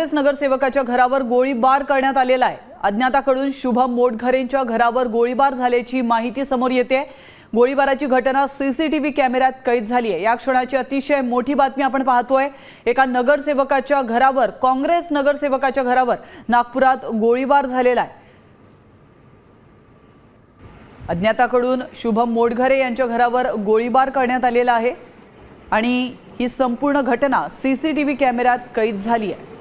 काँग्रेस नगरसेवकाच्या घरावर गोळीबार करण्यात आलेला आहे। अज्ञाताकडून शुभम मोटघरेंच्या घरावर गोळीबार झाल्याची माहिती समोर येते। गोळीबाराची घटना सीसीटीव्ही कॅमेऱ्यात कैद झाली आहे। या क्षणाची अतिशय मोठी बातमी आपण पाहतोय। एका नगरसेवकाच्या घरावर, काँग्रेस नगरसेवकाच्या घरावर नागपुरात गोळीबार झालेला आहे। अज्ञाताकडून शुभम मोटघरे यांच्या घरावर गोळीबार करण्यात आलेला आहे आणि ही संपूर्ण घटना सीसीटीव्ही कॅमेऱ्यात कैद झाली आहे।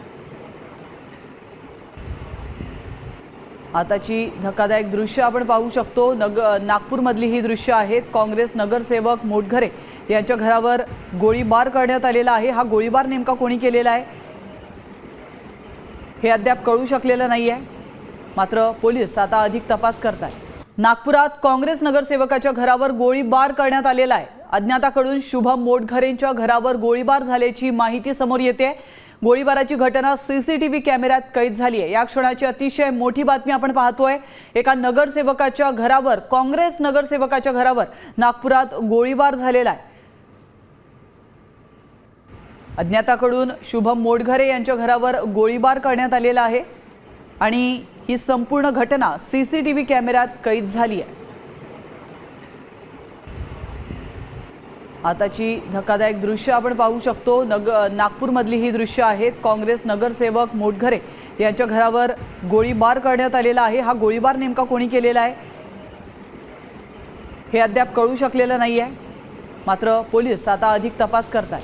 आताची धक्कादायक दृश्य आपण पाहू शकतो। नागपूरमधली ही दृश्य आहेत। काँग्रेस नगरसेवक मोटघरे यांच्या घरावर गोळीबार करण्यात आलेला आहे। हा गोळीबार नेमका कोणी केलेला आहे हे अद्याप कळू शकलेलं नाहीये, मात्र पोलीस आता अधिक तपास करतात। नागपुरात काँग्रेस नगरसेवकाच्या घरावर गोळीबार करण्यात आलेला आहे। अज्ञाताकडून शुभम मोटघरेंच्या घरावर गोळीबार झाल्याची माहिती समोर येते। गोळीबाराची घटना सीसीटीव्ही कॅमेऱ्यात कैद झाली आहे। या क्षणाची अतिशय मोठी बातमी आपण पाहतोय। एका नगरसेवकाच्या घरावर, काँग्रेस नगरसेवकाच्या घरावर नागपुरात गोळीबार झालेला आहे। अज्ञाताकडून शुभम मोटघरे यांच्या घरावर गोळीबार करण्यात आलेला आहे आणि ही संपूर्ण घटना सीसीटीव्ही कॅमेऱ्यात कैद झाली आहे। आताची धक्कादायक दृश्य आपण पाहू शकतो। नागपूरमधली ही दृश्य आहेत। काँग्रेस नगरसेवक मोटघरे यांच्या घरावर गोळीबार करण्यात आलेला आहे। हा गोळीबार नेमका कोणी केलेला आहे हे अद्याप कळू शकलेलं नाहीये, मात्र पोलीस आता अधिक तपास करतात।